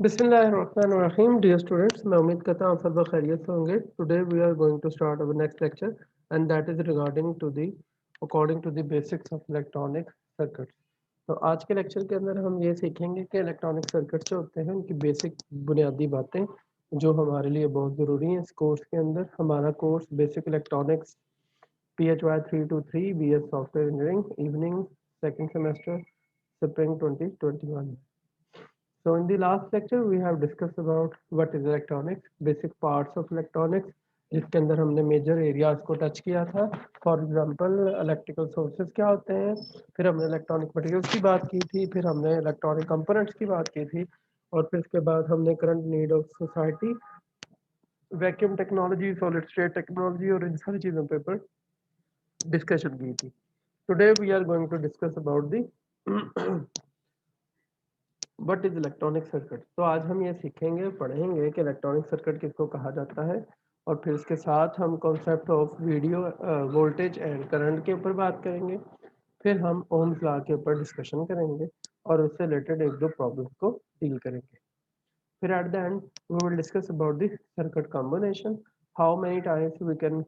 बिस्मिल्लाहिर्रहमानिर्रहीम dear students, मैं उम्मीद करता हूँ आप सब लोग खैरियत से होंगे। Today we are going to start our next lecture and that is regarding to the according to the basics of electronic circuits. तो आज के लेक्चर के अंदर हम ये सीखेंगे कि इलेक्ट्रॉनिक सर्किट्स जो होते हैं उनकी बेसिक बुनियादी बातें जो हमारे लिए बहुत ज़रूरी हैं। इस कोर्स के अंदर हमारा course basic electronics PHY 323 BS software engineering evening second semester spring 2021। So in the last lecture we have discussed about what is electronics, basic parts of electronics, जिसके अंदर हमने मेजर एरियाज को टच किया था। For example electrical sources क्या होते हैं, फिर हमने इलेक्ट्रॉनिक मटेरियल्स की बात की थी, फिर हमने इलेक्ट्रॉनिक कंपोनेंट्स की बात की थी, और फिर उसके बाद हमने current need of society, vacuum technology, solid state technology और इन सारी चीज़ों पे पर डिस्कशन की थी। Today we are going to discuss about the what is electronic circuit. तो आज हम ये सीखेंगे, पढ़ेंगे कि इलेक्ट्रॉनिक सर्किट किसको कहा जाता है, और फिर इसके साथ हम concept of video voltage and current के ऊपर बात करेंगे। फिर हम ओम्स लॉ के ऊपर डिस्कशन करेंगे और उससे रिलेटेड एक दो प्रॉब्लम्स को डील करेंगे। फिर at the end we will discuss about the circuit combination, how many times we can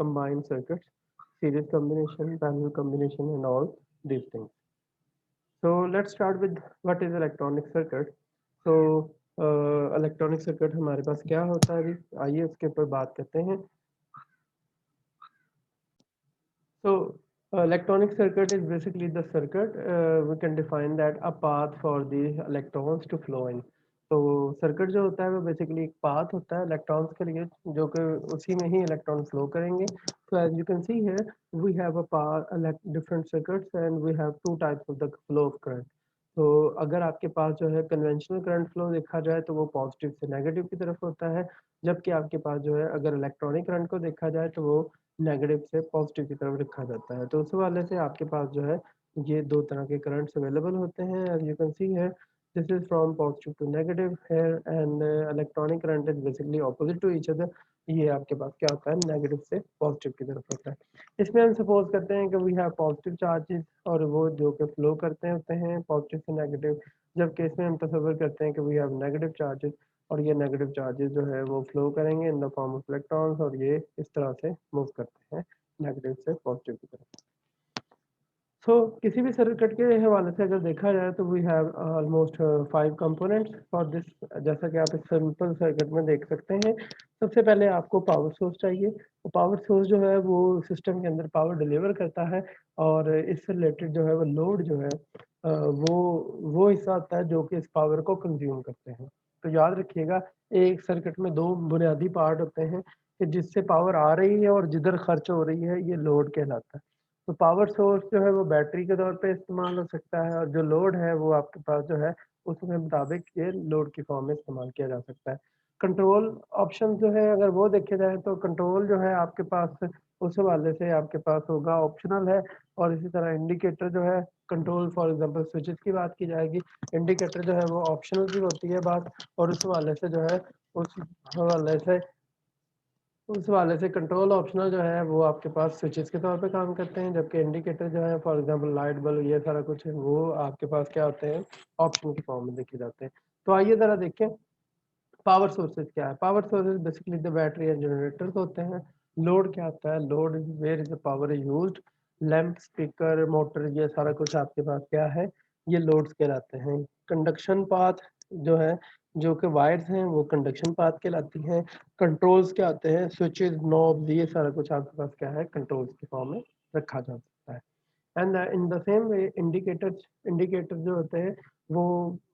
combine circuits, series combination, parallel combination and all these things. So let's start with what is electronic circuit. So electronic circuit हमारे पास क्या होता है अभी, आइए उसके ऊपर बात करते हैं। So electronic circuit is basically the circuit we can define that a path for the electrons to flow in. तो सर्किट जो होता है वो बेसिकली एक पाथ होता है इलेक्ट्रॉन्स के लिए, जो कि उसी में ही इलेक्ट्रॉन फ्लो करेंगे। So as you can see here we have a path different circuits and we have two types of the flow of current. तो अगर आपके पास जो है कन्वेंशनल करंट फ्लो देखा जाए तो वो पॉजिटिव से नेगेटिव की तरफ होता है, जबकि आपके पास जो है अगर इलेक्ट्रॉनिक करंट को देखा जाए तो वो नेगेटिव से पॉजिटिव की तरफ रखा जाता है। तो उस हवाले से आपके पास जो है ये दो तरह के करंट्स अवेलेबल होते हैं। एज यू कैन सी है this is from positive to negative here and electronic current is basically opposite to each other. ये आपके पास क्या होता है, नेगेटिव से पॉजिटिव की तरफ होता है। इसमें हम सपोज करते हैं कि वी हैव पॉजिटिव चार्जेस और वो जो कि फ्लो करते होते हैं पॉजिटिव से नेगेटिव, जबकि इसमें हम तसव्वुर करते हैं कि वी हैव नेगेटिव चार्जेस और ये नेगेटिव चार्जेस जो है वो फ्लो करेंगे in the form of electrons, और ये इस तरह से मूव करते हैं नेगेटिव से पॉजिटिव की तरफ। सो किसी भी सर्किट के हवाले से अगर देखा जाए तो we have almost 5 components for this. जैसा कि आप इस सिंपल सर्किट में देख सकते हैं, सबसे पहले आपको पावर सोर्स चाहिए। तो पावर सोर्स जो है वो सिस्टम के अंदर पावर डिलीवर करता है, और इससे रिलेटेड जो है वो लोड जो है वो हिस्सा होता है जो कि इस पावर को कंज्यूम करते हैं। तो याद रखिएगा एक सर्किट में दो बुनियादी पार्ट होते हैं कि जिससे पावर आ रही है और जिधर खर्च हो रही है, ये लोड कहलाता है। तो पावर सोर्स जो है वो बैटरी के तौर पे इस्तेमाल हो सकता है, और जो लोड है वो आपके पास जो है उसके मुताबिक ये लोड की फॉर्म में इस्तेमाल किया जा सकता है। कंट्रोल ऑप्शन जो है अगर वो देखे जाए तो कंट्रोल जो है आपके पास उस हवाले से आपके पास होगा ऑप्शनल है, और इसी तरह इंडिकेटर जो है कंट्रोल, फॉर एग्जांपल स्विचेस की बात की जाएगी, इंडिकेटर जो है वो ऑप्शनल भी होती है बात, और उस हवाले से जो है उस हवाले से उस वाले से कंट्रोल ऑप्शनल जो है वो आपके पास स्विचेस के तौर पे काम करते हैं, जबकि इंडिकेटर जो है फॉर एग्जांपल लाइट बल्ब ये सारा कुछ है वो आपके पास क्या होते हैं, ऑप्शन की फॉर्म में देखे जाते हैं। तो आइए ज़रा देखें पावर सोर्सेज क्या है। Power sources basically the battery and generators होते हैं। लोड क्या होता है, load is where is the power is used. Lamp, speaker, motor, ये सारा कुछ आपके पास क्या है, ये लोड्स कहलाते हैं। कंडक्शन पाथ जो है, जो कि वायर्स हैं वो कंडक्शन पाथ कहलाती हैं। कंट्रोल्स क्या होते हैं, स्विचेस, नॉब्स, ये सारा कुछ आपके पास क्या है, कंट्रोल्स की फॉर्म में रखा जा सकता है। And in the same way indicator जो होते हैं वो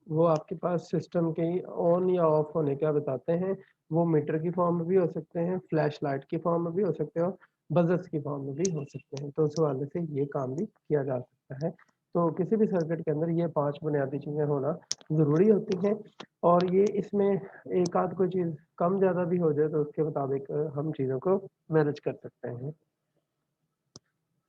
वो आपके पास सिस्टम के ऑन या ऑफ होने का बताते हैं। वो मीटर की फॉर्म में भी हो सकते हैं, फ्लैश लाइट की फॉर्म में भी हो सकते हैं, और बजर्स की फॉर्म में भी हो सकते हैं। तो उस हवाले से ये काम भी किया जा सकता है। तो किसी भी सर्किट के अंदर ये 5 बुनियादी चीज़ें होना ज़रूरी होती हैं, और ये इसमें एक आध कोई चीज़ कम ज़्यादा भी हो जाए तो उसके मुताबिक हम चीज़ों को मैनेज कर सकते हैं।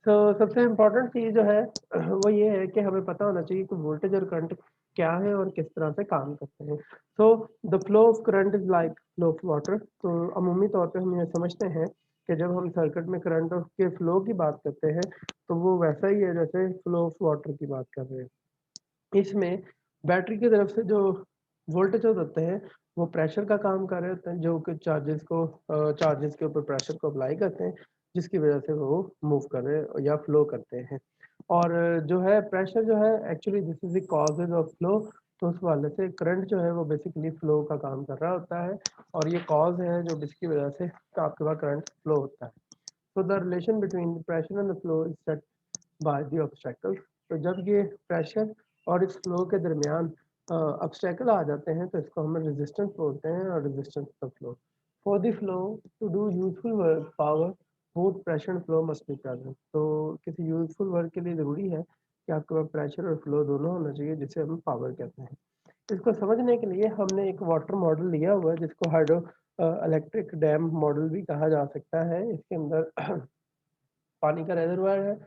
तो सबसे इम्पोर्टेंट चीज़ जो है वो ये है कि हमें पता होना चाहिए कि वोल्टेज और करंट क्या है और किस तरह से काम करते हैं। So the flow of current is like flow of water. तो अमूमी तौर पे हम ये समझते हैं कि जब हम सर्किट में करंट के फ्लो की बात करते हैं तो वो वैसा ही है जैसे फ्लो ऑफ वाटर की बात कर रहे हैं। इसमें बैटरी की तरफ से जो वोल्टेज जो होते हैं वो प्रेशर का काम कर रहे होते हैं, जो कि चार्जेस के ऊपर प्रेशर को अप्लाई करते हैं, जिसकी वजह से वो मूव कर रहे या फ्लो करते हैं। और जो है प्रेशर जो है actually this is the causes of flow. तो उस वाले से करंट जो है वो बेसिकली फ्लो का काम कर रहा होता है, और ये कॉज है जो जिसकी वजह से आपके पास करंट फ्लो होता है। तो the relation between pressure and the flow is set by the obstacle. तो जब ये प्रेशर और इस फ्लो के दरमियान ऑब्स्टेकल आ जाते हैं तो इसको हम रेजिस्टेंस बोलते हैं, और रेजिस्टेंस का flow. For the flow to do useful work power both pressure and flow must be present. तो किसी यूजफुल वर्क के लिए ज़रूरी है कि आपके पास प्रेशर और फ्लो दोनों होना चाहिए, जिसे हम पावर कहते हैं। इसको समझने के लिए हमने एक वाटर मॉडल लिया हुआ है, जिसको हाइड्रो इलेक्ट्रिक डैम मॉडल भी कहा जा सकता है। इसके अंदर पानी का रेजरवायर है,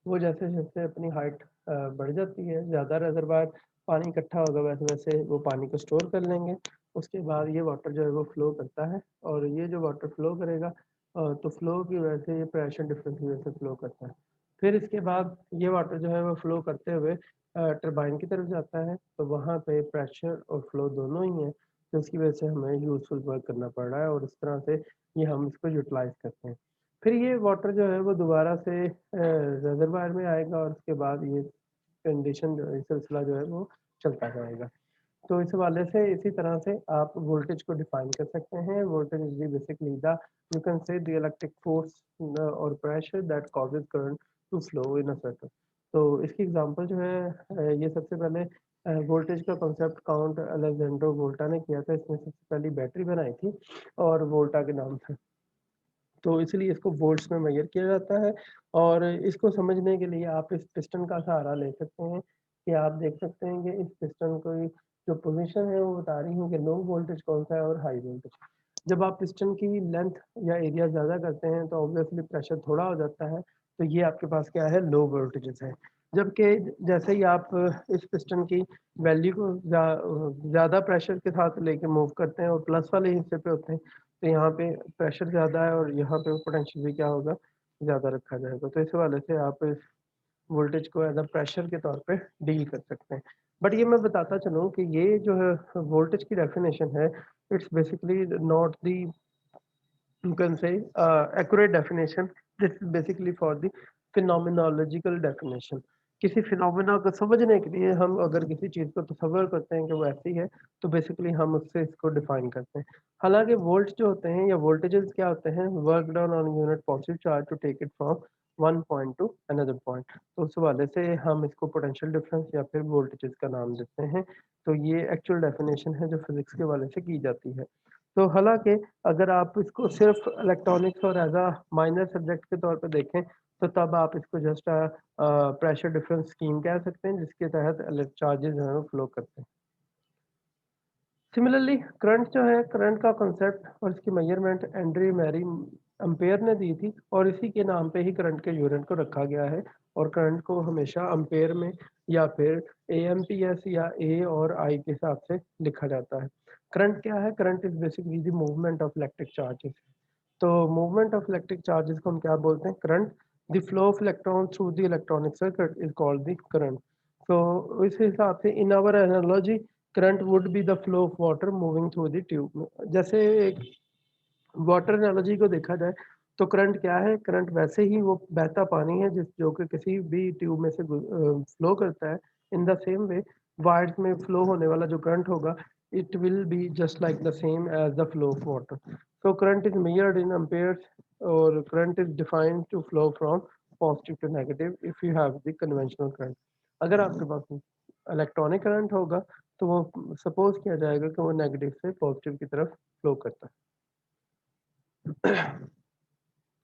वो जैसे-जैसे अपनी हाइट बढ़ जाती है, ज़्यादा रेजरवायर पानी इकट्ठा होगा, वैसे-वैसे वो पानी को स्टोर कर लेंगे। उसके बाद ये वाटर जो है वो फ्लो करता है, और ये जो वाटर फ्लो करेगा तो फ्लो की वजह से ये प्रेशर डिफरेंस की वजह से फ्लो करता है। फिर इसके बाद ये वाटर जो है वो फ्लो करते हुए टरबाइन की तरफ जाता है, तो वहाँ पे प्रेशर और फ्लो दोनों ही हैं, तो इसकी वजह से हमें यूज़फुल वर्क करना पड़ रहा है, और इस तरह से ये हम इसको यूटिलाइज़ करते हैं। फिर ये वाटर जो है वो दोबारा से रिजर्वायर में आएगा, और उसके बाद ये कंडीशन जो है सिलसिला जो है वो चलता जाएगा। तो इस हवाले से इसी तरह से आप वोल्टेज को डिफाइन कर सकते हैं। Voltage is basically the you can say the electric force और pressure that causes current to flow in a circuit. तो इसकी एग्जांपल जो है ये सबसे पहले वोल्टेज का कॉन्सेप्ट काउंट अलेक्जेंड्रो वोल्टा ने किया था। इसने सबसे पहली बैटरी बनाई थी, और वोल्टा के नाम से, तो इसलिए इसको वोल्ट्स में मेजर किया जाता है। और इसको समझने के लिए आप इस पिस्टन का सहारा ले सकते हैं, कि आप देख सकते हैं कि इस पिस्टन की जो पोजीशन है वो बता रही है कि लो वोल्टेज कौन सा है और हाई वोल्टेज। जब आप पिस्टन की लेंथ या एरिया ज़्यादा करते हैं तो ऑब्वियसली प्रेशर थोड़ा हो जाता है, तो ये आपके पास क्या है, लो वोल्टेजेस है। जबकि जैसे ही आप इस पिस्टन की वैल्यू को ज़्यादा प्रेशर के साथ लेके मूव करते हैं और प्लस वाले हिस्से पे होते हैं, तो यहाँ पे प्रेशर ज़्यादा है, और यहाँ पे पोटेंशियल भी क्या होगा, ज़्यादा रखा जाएगा। तो इस हवाले से आप इस वोल्टेज को एज़ अ प्रेशर के तौर पे डील कर सकते हैं। बट ये मैं बताता चलूँ कि ये जो है वोल्टेज की डेफिनेशन है, it's basically not the you can say accurate definition. This is basically for the phenomenological definition. किसी फिनोमेना को समझने के लिए हम अगर किसी चीज़ को तसव्वुर करते हैं कि वो ऐसी है, तो बेसिकली हम उससे इसको डिफाइन करते हैं। हालांकि वोल्ट्स जो होते हैं या वोल्टेजेस क्या होते हैं, work done on unit positive charge to take it from one point to another point. तो उस हवाले से हम इसको पोटेंशियल डिफरेंस या फिर वोल्टेजेस का नाम देते हैं। तो ये एक्चुअल डेफिनेशन है जो फिजिक्स के हवाले से की जाती है। तो हालाँकि अगर आप इसको सिर्फ़ इलेक्ट्रॉनिक्स और एज़ अ माइनर सब्जेक्ट के तौर पे देखें, तो तब आप इसको जस्ट प्रेशर डिफरेंस स्कीम कह सकते हैं, जिसके तहत चार्जेज़ जो हैं वो फ्लो करते हैं। सिमिलरली करंट जो है, करंट का कॉन्सेप्ट और इसकी मेजरमेंट एंड्रे मैरी एम्पेयर ने दी थी, और इसी के नाम पे ही करंट के यूनिट को रखा गया है। और करंट को हमेशा एम्पेयर में या फिर एएमपीएस या ए और आई के हिसाब से लिखा जाता है। करंट क्या है? Current is basically the movement of electric charges. तो मूवमेंट ऑफ इलेक्ट्रिक चार्जेस को हम क्या बोलते हैं? Current. The flow of electron through the electronic circuit is called the current. तो इस हिसाब से in our analogy current would be the flow of water moving through the tube. जैसे एक वाटर एनालॉजी को देखा जाए, तो करंट क्या है? करंट वैसे ही वो बहता पानी है जिस जो कि किसी भी ट्यूब में से फ्लो करता है। In the same way wires में फ्लो होने वाला जो करंट होगा, it will be just like the same as the flow of water. So current is measured in amperes, or current is defined to flow from positive to negative if you have the conventional current. अगर आपके पास electronic current होगा, तो वो suppose किया जाएगा कि वो negative से पॉजिटिव की तरफ फ्लो करता है।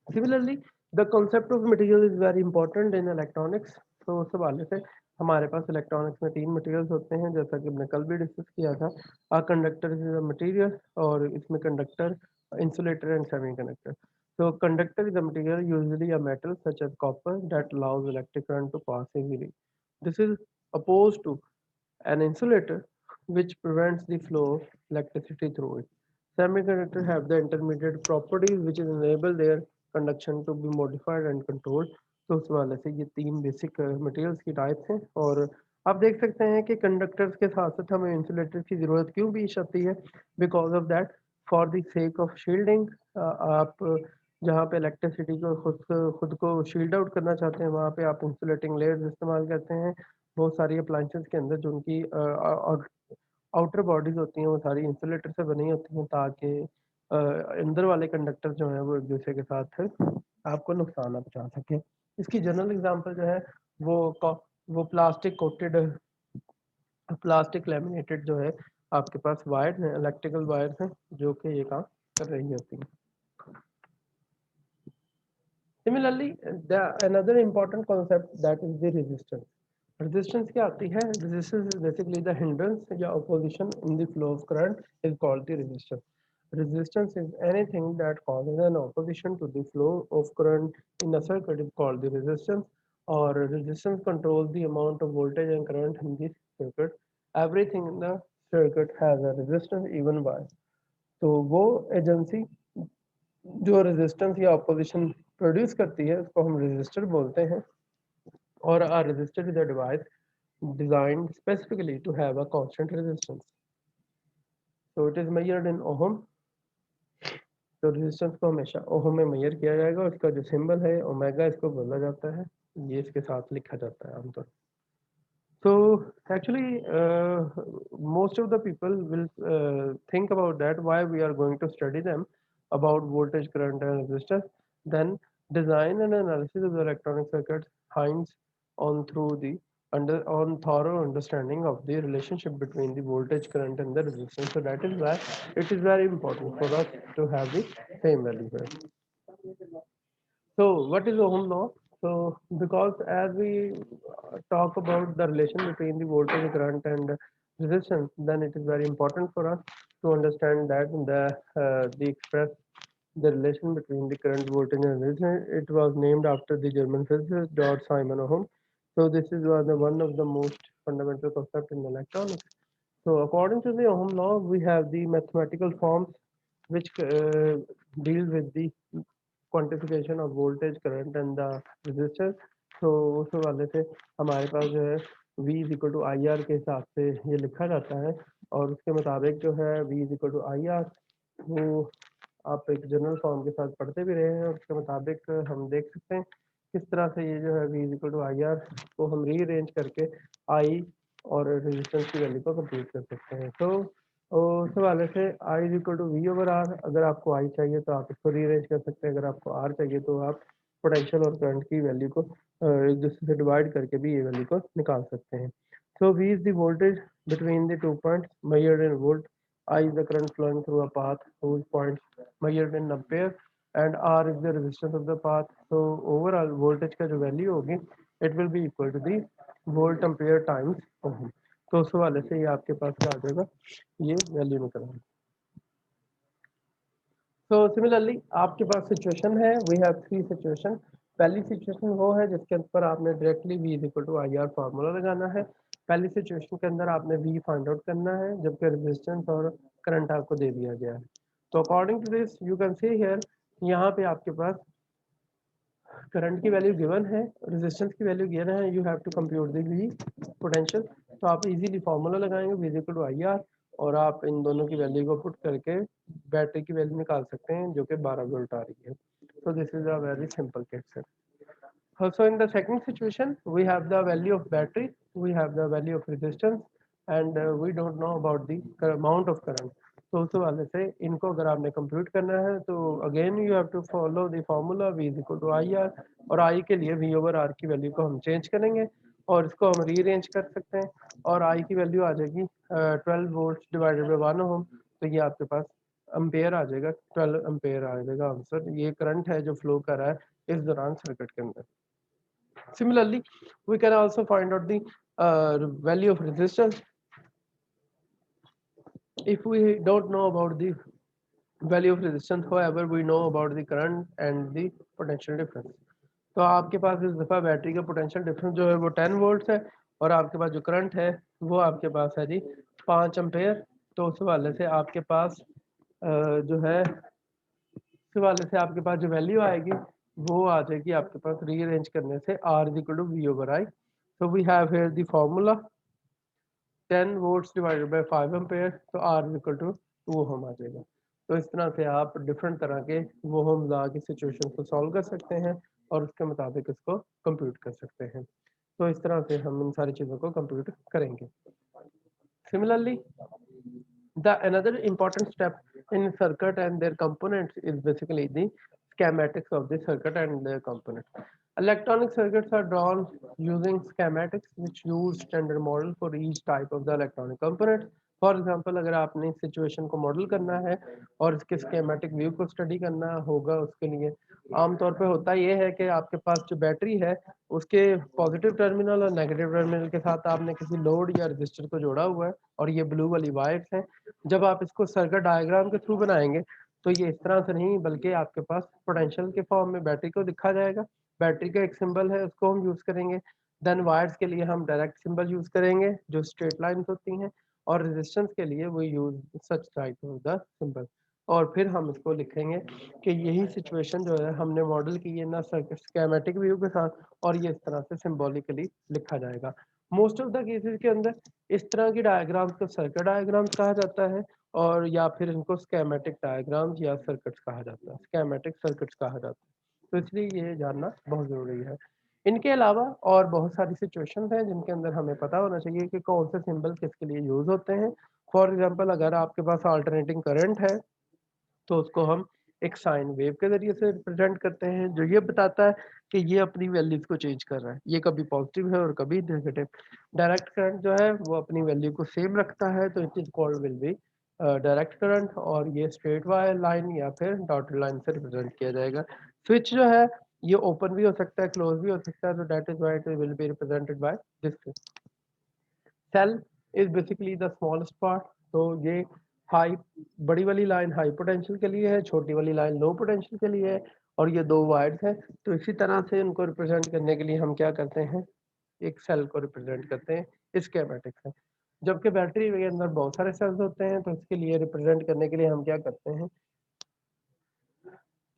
Similarly the concept of material is very important in electronics. तो उस हवाले से हमारे पास इलेक्ट्रॉनिक्स में तीन मटेरियल्स होते हैं, जैसा कि हमने कल भी डिस्कस किया था। A conductor is a material, और इसमें conductor, insulator and semiconductor. So conductor is a material, usually a metal such as copper, that allows electric current to pass easily. This is opposed to an insulator, which prevents the flow of electricity through it. Semiconductors have the intermediate properties which enable their conduction to be modified and controlled. तो उस वाले से ये तीन basic materials की types हैं। और आप देख सकते हैं कि कंडक्टर्स के साथ-साथ हमें इंसुलेटर की ज़रूरत क्यों भी आती है? Because of that for the sake of shielding आप जहाँ पे इलेक्ट्रिसिटी को खुद को शील्ड आउट करना चाहते हैं, वहाँ पे आप इंसुलेटिंग लेयर्स इस्तेमाल करते हैं। बहुत सारी अप्लायंसेस के अंदर जो उनकी आउटर बॉडीज़ होती हैं, वो सारी इंसुलेटर से बनी होती हैं ताकि अंदर वाले कंडक्टर जो हैं, वो एक-दूसरे के साथ आपको नुकसान ना पहुँचा सकें। इसकी जनरल एग्ज़ाम्पल जो है वो कॉ वो प्लास्टिक लैमिनेटेड जो है आपके पास वायर हैं, इलेक्ट्रिकल वायर्स हैं, जो कि ये काम कर रही होती हैं। Similarly another important concept that is the resistance. Resistance क्या आती है? Resistance is basically the hindrance या opposition in the flow of current is called the resistance. Resistance is anything that causes an opposition to the flow of current in a circuit is called the resistance, or resistance controls the amount of voltage and current in the circuit. Everything in the circuit has a resistance, even wire. तो वो agency जो resistance या opposition produce करती है उसको हम resistor बोलते हैं और a resistor is a device designed specifically to have a constant resistance. So it is measured in ohm. तो रेजिस्टेंस को हमेशा ओहम में मेजर किया जाएगा और इसका जो सिंबल है ओमेगा इसको बोला जाता है, ये इसके साथ लिखा जाता है आमतौर। So actually most of the people will think about that why we are going to study them about voltage, current and resistance. Then design and analysis of the electronic circuits hints on through the on thorough understanding of the relationship between the voltage, current and the resistance. So that is why it is very important for us to have the same value here. So what is Ohm law? So because as we talk about the relation between the voltage, current and resistance, then it is very important for us to understand that the express the relation between the current, voltage and resistance. It was named after the German physicist George Simon Ohm. So this is one of the most fundamental concept in electronics. So according to the Ohm law, we have the mathematical forms which deal with the quantification of voltage current and the resistor. तो उस वाले से हमारे पास जो है V is equal to I R के हिसाब से ये लिखा जाता है और उसके मुताबिक जो है V is equal to I R वो आप एक जनरल फॉर्म के साथ पढ़ते भी रहे हैं और उसके मुताबिक हम देख सकते हैं किस तरह से ये जो है V is equal to I R को हम रीअरेंज करके आई और रेजिस्टेंस की वैल्यू को कंप्यूट कर सकते हैं। तो उस हवाले से I is equal to V over R. अगर आपको आई चाहिए तो आप इसको रीअरेंज कर सकते हैं, अगर आपको आर चाहिए तो आप पोटेंशियल और करंट की वैल्यू को एक दूसरे से डिवाइड करके भी ये वैल्यू को निकाल सकते हैं। So V is the voltage between the 2 points measured in volt. I is the current flowing through a path whose points measured in ampere and R is the resistance of the path. So overall voltage का जो value होगी it will be equal to the volt ampere times ohm. तो उस हवाले से ये आपके पास क्या आ जाएगा, ये वैल्यू निकल आएगी। तो सिमिलरली आपके पास सिचुएशन है, वी हैव थ्री सिचुएशन। पहली सिचुएशन वो है जिसके ऊपर आपने directly V is equal to I R formula लगाना है। पहली सिचुएशन के अंदर आपने V फाइंड आउट करना है जबकि रेजिस्टेंस और करंट आपको दे दिया गया है। तो according to this you can see here, यहाँ पे आपके पास करंट की वैल्यू गिवन है, रेजिस्टेंस की वैल्यू गिवन है, you have to compute the V potential. तो आप इजीली फार्मूला लगाएंगे V is equal to I R और आप इन दोनों की वैल्यू को पुट करके बैटरी की वैल्यू निकाल सकते हैं जो कि 12 वोल्ट आ रही है। So this is a very simple case. Also in the second situation, we have the value of battery, we have the value of resistance, and we don't know about the amount of current. तो उस वाले से इनको अगर आपने compute करना है तो again you have to follow the formula V is equal to I R और I के लिए V ओवर R की वैल्यू को हम चेंज करेंगे और इसको हम रीअरेंज कर सकते हैं और I की वैल्यू आ जाएगी 12 वोल्ट डिवाइडेड बाय 1 ओम। तो ये आपके पास एम्पेयर आ जाएगा, 12 एम्पेयर आ जाएगा आंसर। ये करंट है जो फ्लो कर रहा है इस दौरान सर्किट के अंदर। Similarly, we can also find out the value of resistance. If we don't know about the value of resistance, however, we know about the current and the potential difference. तो आपके पास इस दफ़ा बैटरी का potential difference जो है वो 10 volts है और आपके पास जो करंट है वो आपके पास है जी 5 एम्पेयर। तो उस हवाले से आपके पास जो है इस हवाले से आपके पास जो वैल्यू आएगी वो आ जाएगी आपके पास रीअरेंज करने से R is equal to V over I. So we have here the formula 10 volts divided by 5 ampere, तो R इक्वल टू 2 ओहम आ जाएगा। तो इस तरह से आप डिफरेंट तरह के ओहम लॉ की सिचुएशन को सॉल्व कर सकते हैं और उसके मुताबिक इसको कंप्यूट कर सकते हैं। तो इस तरह से हम इन सारी चीज़ों को कंप्यूट करेंगे। Similarly, the another important step in circuit and their components is basically the schematics of the circuit and their components. Electronic circuits are drawn using schematics which use standard model for each type of the electronic component. For example अगर आपने situation को model करना है और इसके schematic view को study करना होगा, उसके लिए आमतौर पे होता ये है कि आपके पास जो बैटरी है उसके पॉजिटिव टर्मिनल और नेगेटिव टर्मिनल के साथ आपने किसी लोड या रजिस्टर को जोड़ा हुआ है और ये ब्लू वाली वायर्स हैं। जब आप इसको सर्किट डायग्राम के थ्रू बनाएंगे तो ये इस तरह से नहीं, बल्कि आपके पास पोटेंशियल के फॉर्म में बैटरी को दिखा जाएगा। बैटरी का एक सिंबल है, उसको हम यूज करेंगे। देन वायर्स के लिए हम डायरेक्ट सिंबल यूज करेंगे जो स्ट्रेट लाइंस होती हैं, और रेजिस्टेंस के लिए वो use such type of the symbol. और फिर हम इसको लिखेंगे कि यही सिचुएशन जो है हमने मॉडल की है ना सर्किट स्कीमेटिक व्यू के साथ, और ये इस तरह से सिंबॉलिकली लिखा जाएगा। मोस्ट ऑफ द केसेस के अंदर इस तरह की डायग्राम्स को सर्किट डायग्राम्स कहा जाता है, और या फिर इनको स्कीमेटिक डायग्राम्स या सर्किट्स कहा जाता है, स्कीमेटिक सर्किट्स कहा जाता है। तो इसलिए ये जानना बहुत ज़रूरी है। इनके अलावा और बहुत सारी सिचुएशंस हैं जिनके अंदर हमें पता होना चाहिए कि कौन से सिंबल किसके लिए यूज़ होते हैं। फॉर एग्जांपल अगर आपके पास अल्टरनेटिंग करंट है तो उसको हम एक साइन वेव के ज़रिए से रिप्रेजेंट करते हैं, जो ये बताता है कि ये अपनी वैल्यूज़ को चेंज कर रहा है। ये कभी पॉजिटिव है और कभी नेगेटिव। डायरेक्ट करंट जो है वो अपनी वैल्यू को सेम रखता है, तो it is called will be direct current, और ये स्ट्रेट वायर लाइन या फिर डॉटेड लाइन से रिप्रेजेंट किया जाएगा। स्विच जो है ये ओपन भी हो सकता है, क्लोज़ भी हो सकता है, तो that is why it will be represented by this. Cell is basically the smallest part. तो ये हाई, बड़ी वाली लाइन हाई पोटेंशियल के लिए है, छोटी वाली लाइन लो पोटेंशियल के लिए है, और ये दो वायर्स हैं। तो इसी तरह से इनको रिप्रेजेंट करने के लिए हम क्या करते हैं, एक सेल को रिप्रेजेंट करते हैं इस स्कीमेटिक से। जबकि बैटरी के अंदर बहुत सारे सेल्स होते हैं, तो इसके लिए रिप्रेजेंट करने के लिए हम क्या करते हैं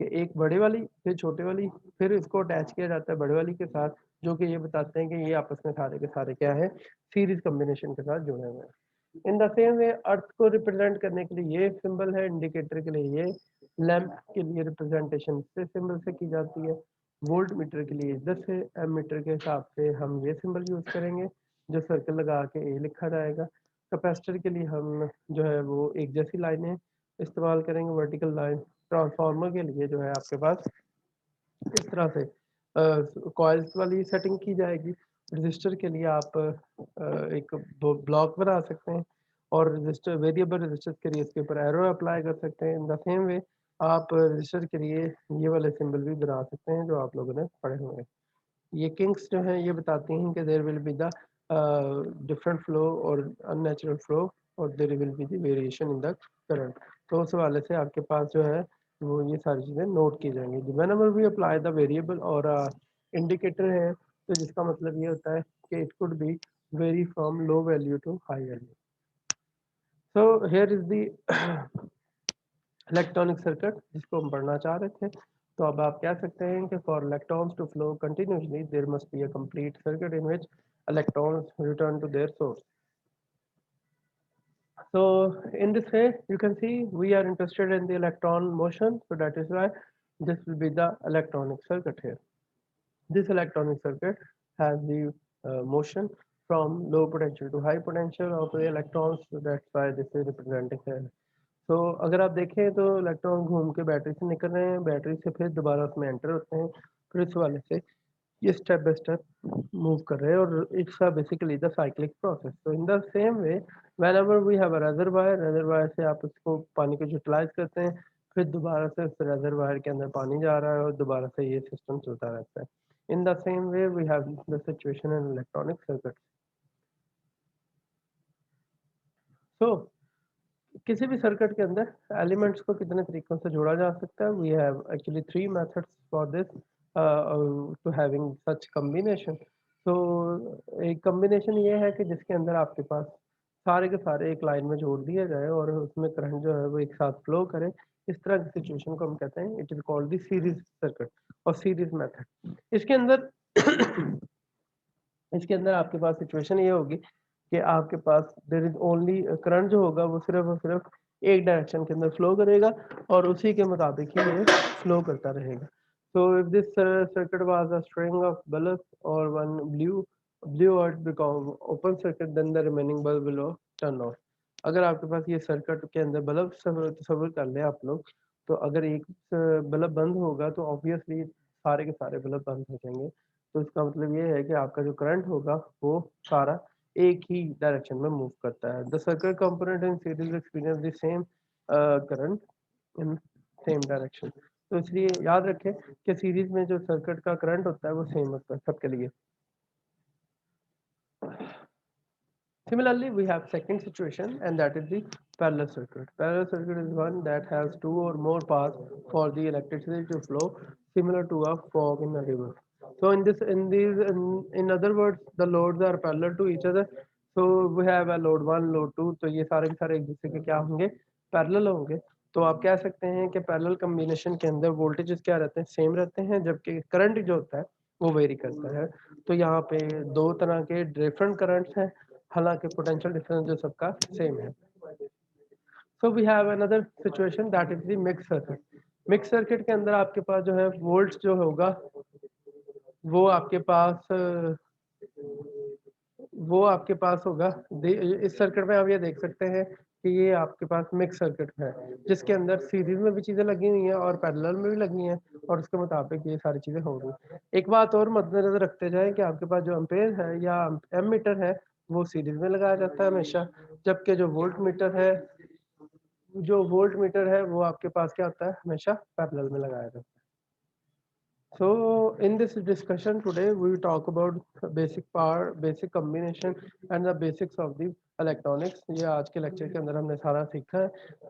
कि एक बड़ी वाली फिर छोटी वाली, फिर इसको अटैच किया जाता है बड़ी वाली के साथ, जो कि ये बताते हैं कि ये आपस में सारे के सारे क्या है, सीरीज कॉम्बिनेशन के साथ जुड़े हुए हैं। इन द सेम वे अर्थ को रिप्रेजेंट करने के लिए ये सिंबल है, इंडिकेटर के लिए ये, लैंप के लिए रिप्रेजेंटेशन से सिंबल से की जाती है, वोल्ट मीटर के लिए इधर से, एम मीटर के हिसाब से हम ये सिंबल यूज करेंगे जो सर्कल लगा के ए लिखा जाएगा। कैपेसिटर के लिए हम जो है वो एक जैसी लाइनें इस्तेमाल करेंगे, वर्टिकल लाइन। ट्रांसफार्मर के लिए जो है आपके पास इस तरह से कॉइल्स वाली सेटिंग की जाएगी। रजिस्टर के लिए आप एक ब्लॉक बना सकते हैं, और रजिस्टर वेरिएबल रजिस्टर के लिए इसके ऊपर एरो अप्लाई कर सकते हैं। इन द सेम वे आप रजिस्टर के लिए ये वाले सिंबल भी बना सकते हैं जो आप लोगों ने पढ़े हुए हैं। ये किंग्स जो हैं ये बताती हैं कि there will be the different flow और अननेचुरल फ्लो, और there will be the variation in the current. तो उस हवाले से आपके पास जो है वो ये सारी चीज़ें नोट की जाएंगी। Whenever we apply the variable और इंडिकेटर है, तो जिसका मतलब ये होता है कि it could be vary from low value to high value. So here is the electronic circuit जिसको हम पढ़ना चाह रहे थे। तो अब आप कह सकते हैं कि for electrons to flow continuously there must be a complete circuit in which electrons return to their source. So in this way you can see we are interested in the electron motion, so that is why this will be the electronic circuit here. This electronic circuit has the motion from low potential to high potential of the electrons, so that's why this is represented here. तो अगर आप देखें तो electron घूम के battery से निकल रहे हैं, बैटरी से फिर दोबारा उसमें एंटर होते हैं, फिर इस वाले से ये स्टेप बाय स्टेप मूव कर रहे हैं, और it's basically the cyclic process. तो in the same way whenever we have a reservoir से आप उसको पानी को यूटिलाइज करते हैं, फिर दोबारा से उस रेजरवायर के अंदर पानी जा रहा है और दोबारा से ये सिस्टम चलता रहता है। In the same way we have the situation in electronic circuit. So किसी भी सर्किट के अंदर एलिमेंट्स को कितने तरीकों से जोड़ा जा सकता है। We have actually three methods for this to having such combination. तो एक कॉम्बिनेशन ये है कि जिसके अंदर आपके पास सारे के सारे एक लाइन में जोड़ दिया जाए और उसमें करंट जो है वो एक साथ फ्लो करे। इस तरह की सिचुएशन को हम कहते हैं it is called the series circuit और सीरीज मेथड। इसके अंदर इसके अंदर आपके पास सिचुएशन ये होगी कि आपके पास देयर इज ओनली करंट जो होगा वो सिर्फ और सिर्फ एक डायरेक्शन के अंदर फ्लो करेगा और उसी के मुताबिक ही ये फ्लो करता रहेगा। So if this circuit was a string of bulbs or one blue or become open circuit, then the remaining bulb will turn off. अगर आपके पास ये सर्किट के अंदर बल्ब तस्वीर कर ले आप लोग, तो अगर एक बल्ब बंद होगा तो ऑब्वियसली सारे के सारे बल्ब बंद हो जाएंगे। तो इसका मतलब ये है कि आपका जो करंट होगा वो सारा एक ही डायरेक्शन में मूव करता है। The circuit component in series experience the same current in same direction. तो इसलिए याद रखें कि सीरीज में जो सर्किट का करंट होता है वो सेम होता है सबके लिए। Similarly, we have second situation, and that is the parallel circuit. Parallel circuit is one that has two or more paths for the electricity to flow, similar to a fog in a river. So in other words, the loads are parallel to each other. So we have a load one, load two. तो ये सारे के सारे एक दूसरे के क्या होंगे? पैरेलल होंगे। तो आप कह सकते हैं कि पैरेलल कम्बिनेशन के अंदर वोल्टेजेस क्या रहते हैं? सेम रहते हैं, जबकि करंट जो होता है वो वेरी करता है। तो यहाँ पे दो तरह के डिफरेंट करंट्स हैं, हालांकि पोटेंशियल डिफरेंस जो सबका सेम है। So we have another situation that is the mix circuit. Mix circuit के अंदर आपके पास जो है वोल्ट्स जो होगा वो आपके पास वो आपके पास होगा। इस सर्किट में आप ये देख सकते हैं कि ये आपके पास मिक्स सर्किट है, जिसके अंदर सीरीज में भी चीजें लगी हुई हैं और पैरेलल में भी लगी हैं, और उसके मुताबिक ये सारी चीजें होंगी। एक बात और मद्देनजर रखते जाएं कि आपके पास जो एम्पेयर है या एम मीटर है वो सीरीज में लगाया जाता है हमेशा, जबकि जो वोल्ट मीटर है वो आपके पास क्या होता है, हमेशा पैरेलल में लगाया जाता है। So in this discussion today, we will talk about basic power, basic combination and the basics of the electronics। ये आज के लेक्चर के अंदर हमने सारा सीखा है।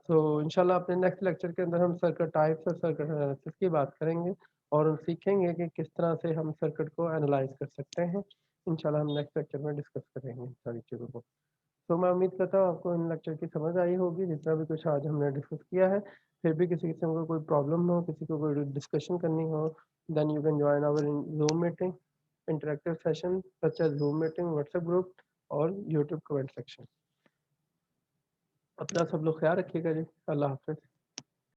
तो इंशाल्लाह अपने नेक्स्ट लेक्चर के अंदर हम सर्किट टाइप्स और सर्किट एनालिसिस की बात करेंगे और हम सीखेंगे कि किस तरह से हम सर्किट को एनालाइज कर सकते हैं। इंशाल्लाह हम नेक्स्ट लेक्चर में डिस्कस करेंगे इन सारी चीज़ों को। तो मैं उम्मीद करता हूँ आपको इन लेक्चर की समझ आई होगी, जितना भी कुछ आज हमने डिस्कस किया है। फिर भी किसी किस्म का कोई प्रॉब्लम हो, किसी को कोई डिस्कशन करनी हो, then you can join our Zoom meeting interactive session such as Zoom meeting, WhatsApp group और यूट्यूब कमेंट सेक्शन। अपना सब लोग ख्याल रखिएगा जी। अल्लाह हाफिज़।